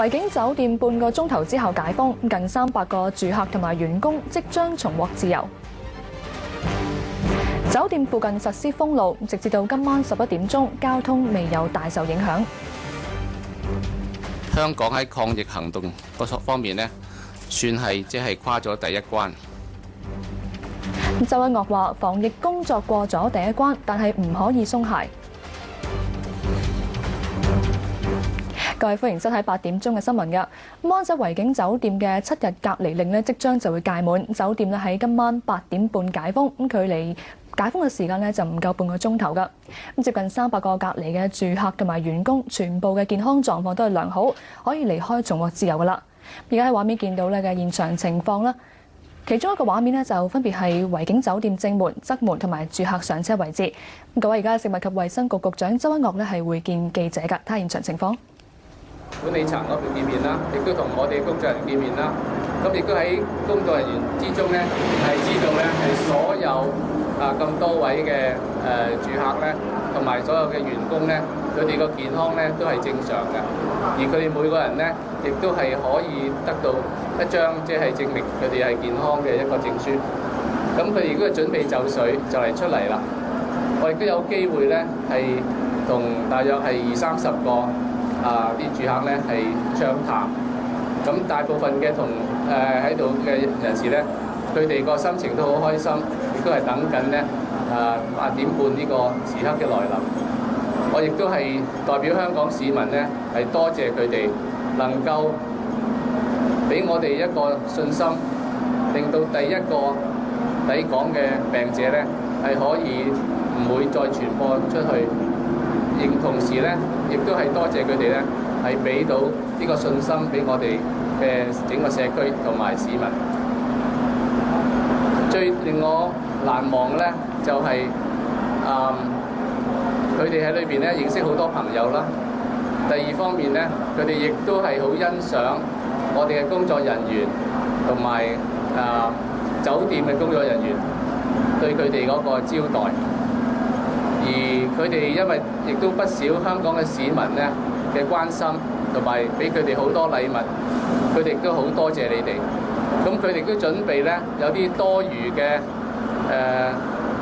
維景酒店半個鐘頭之後解封，近300個住客同埋員工即將重獲自由。酒店附近實施封路，直至到今晚11點鐘，交通未有大受影響。香港喺抗疫行動嗰方面呢，算係即係跨咗第一關。周一嶽話：防疫工作過咗第一關，但係唔可以鬆懈。各位歡迎收睇8點鐘嘅新聞㗎。灣仔維景酒店嘅7日隔離令呢，即將就會屆滿。酒店呢喺今晚8點半解封，距離解封嘅時間呢就唔夠半個鐘頭㗎。接近300個隔離嘅住客同埋員工，全部嘅健康狀況都係良好，可以離開重獲自由㗎啦。而家喺畫面見到咧嘅現場情況啦，其中一個畫面呢就分別係維景酒店正門、側門同埋住客上車位置。各位，而家食物及衛生局局長周一嶽呢係會見記者㗎，睇下現場情況。管理層嗰邊見面啦，亦都同我哋工作人員見面啦。咁亦都喺工作人員之中咧，係知道咧係所有咁多位嘅住客咧，同埋所有嘅員工咧，佢哋個健康咧都係正常嘅。而佢哋每個人咧，亦都係可以得到一張即係證明佢哋係健康嘅一個證書。咁佢哋如果準備就緒就嚟出嚟啦，我亦都有機會咧係同大約係20-30個。啲住客咧係暢談，咁大部分嘅同喺度嘅人士咧，佢哋個心情都好開心，亦都係等緊咧8點半呢個時刻嘅來臨。我亦都係代表香港市民咧，係多謝佢哋能夠俾我哋一個信心，令到第一個抵港嘅病者咧係可以唔會再傳播出去。同時咧，亦都係多謝佢哋咧，係俾到呢個信心俾我哋嘅整個社區同埋市民。最令我難忘咧，就係佢哋喺裏邊咧認識好多朋友啦。第二方面咧，佢哋亦都係好欣賞我哋嘅工作人員同埋酒店嘅工作人員對佢哋嗰個招待。而佢哋因為亦都不少香港嘅市民咧嘅關心，同埋俾佢哋好多禮物，佢哋都好多謝你哋。咁佢哋都準備咧有啲多餘嘅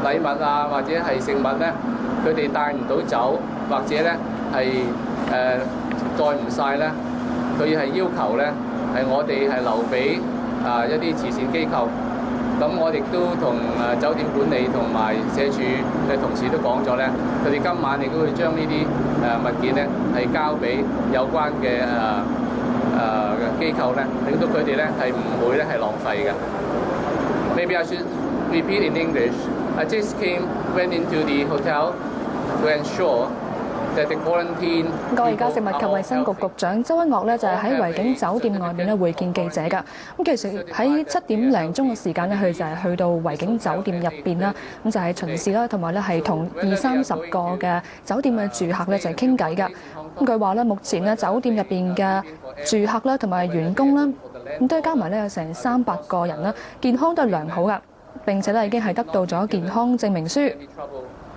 禮物啊，或者係食物咧，佢哋帶唔到走，或者咧係載唔晒咧，佢係要求咧係我哋係留俾一啲慈善機構。咁我亦都同酒店管理同埋社署嘅同事都講咗咧，佢哋今晚亦都會將呢啲物件咧係交俾有關嘅機構咧，令到佢哋咧係唔會咧係浪費嘅。Maybe I should repeat in English. I just went into the hotel to ensure that the quarantine. 各位，而家食物及衛生局局長周一嶽咧就係喺維景酒店外面咧會見記者㗎。咁其實喺7點零鐘嘅時間咧，佢就係去到維景酒店入邊啦，咁就係巡視啦，同埋咧係同20-30個嘅酒店嘅住客咧就係傾偈㗎。咁佢話咧，目前咧酒店入邊嘅住客啦同埋員工啦，咁都加埋咧有成300個人啦，健康都係良好㗎，並且咧已經係得到咗健康證明書。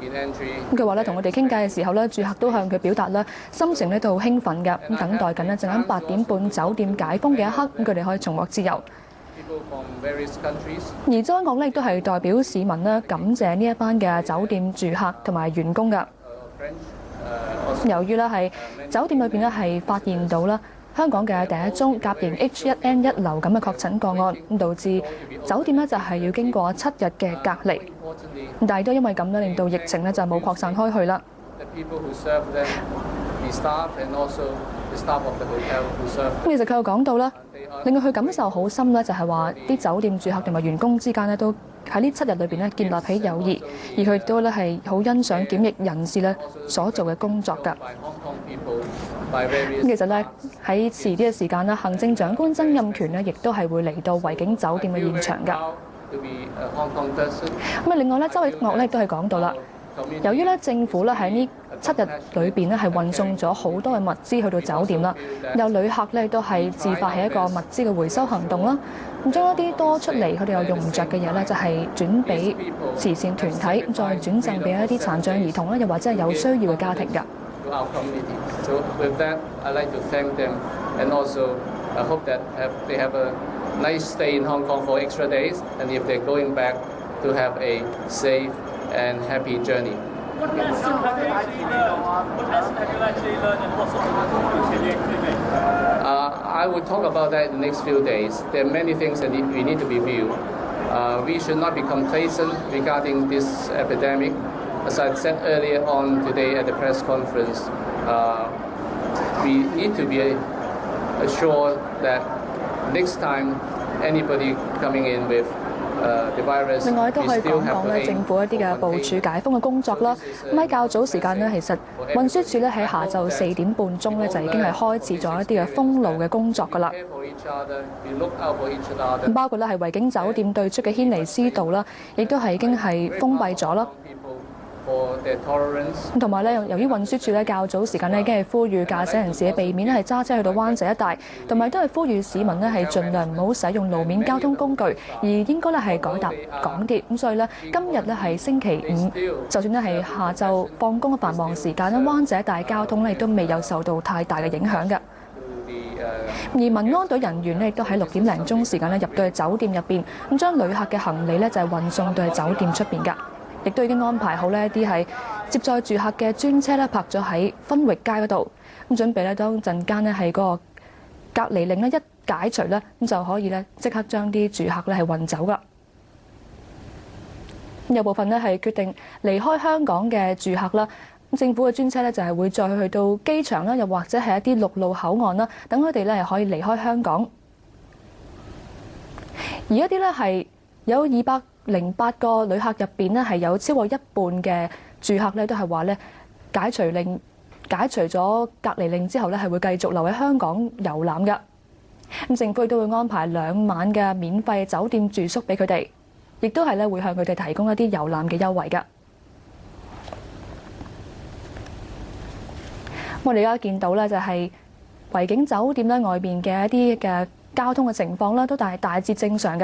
咁佢話咧，同我哋傾偈嘅時候咧，住客都向佢表達咧心情咧都好興奮㗎，咁等待緊咧陣間8點半酒店解封嘅一刻，咁佢哋可以重獲自由。而周一嶽咧亦都係代表市民咧感謝呢一班嘅酒店住客同埋員工㗎。由於咧係酒店裏邊咧係發現到啦香港嘅第一宗甲型 H1N1 流感嘅確診個案，咁導致酒店咧就係要經過7日嘅隔離，但係都因為咁咧，令到疫情咧就冇擴散開去啦。咁其實佢又講到啦，令到佢感受好深咧，就係話啲酒店住客同埋員工之間咧都喺呢7日裏邊咧建立起友誼，而佢都咧係好欣賞檢疫人士咧所做嘅工作㗎。咁其實咧喺遲啲嘅時間啦，行政長官曾蔭權咧亦都係會嚟到維景酒店嘅現場㗎。咁啊，另外咧，周一嶽咧亦都係講到啦，由於咧政府咧喺呢7日裏邊咧係運送咗好多嘅物資去到酒店啦，有旅客咧都係自發起一個物資嘅回收行動啦，咁將一啲多出嚟佢哋又用唔着嘅嘢咧，就係轉俾慈善團體，再轉贈俾一啲殘障兒童啦，又或者係有需要嘅家庭㗎。and also I hope that they have a nice stay in Hong Kong for extra days, and if they're going back, to have a safe and happy journey. What lesson have you actually learned? What lesson have you actually learned, and what sort of conclusions can you make? I will talk about that in the next few days. There are many things that we need to review. We should not be complacent regarding this epidemic. As I said earlier on today at the press conference, we need to be assured that next time anybody coming in with the virus, 另外都可以 we still 講 have 講 to 咧 aim 政府一啲嘅 for 部署 containment. 解封嘅工作啦。咁喺較早時間呢，其實運輸署咧喺下晝4點半鐘咧就已經係開始咗一啲嘅封路嘅工作㗎啦。 Care for each other, we look out for each other. 包括咧係維景酒店對出嘅軒尼詩道啦，亦都係已經係封閉咗啦。 For their tolerance. 咁同埋咧，由於運輸署咧較早時間咧已經係呼籲駕駛人士避免咧係揸車去到灣仔一帶，同埋都係呼籲市民咧係盡量唔好使用路面交通工具，而應該咧係改搭港鐵。咁所以咧，今日咧係星期五，就算咧係下晝放工嘅繁忙時間咧，灣仔一帶交通咧亦都未有受到太大嘅影響嘅。 而民安隊人員咧亦都喺6點零鐘時間咧入到去酒店入邊，咁將旅客嘅行李咧就係運送到去酒店出邊㗎。 亦都已經安排好呢一啲係接載住客嘅專車咧，泊咗喺分域街嗰度，咁準備咧當陣間咧係嗰個隔離令咧一解除咧，咁就可以咧即刻將啲住客咧係運走噶。有部分咧係決定離開香港嘅住客啦，咁政府嘅專車咧就係會再去到機場啦，又或者係一啲陸路口岸啦，等佢哋咧係可以離開香港。而一啲咧係有208個旅客入邊咧，係有超過一半嘅住客咧，都係話咧解除咗隔離令之後咧，係會繼續留喺香港遊覽嘅。咁政府亦都會安排2晚嘅免費酒店住宿俾佢哋，亦都係咧會向佢哋提供一啲遊覽嘅優惠㗎。我哋而家見到咧就係維景酒店咧外邊嘅一啲嘅交通嘅情況啦，都大致正常㗎。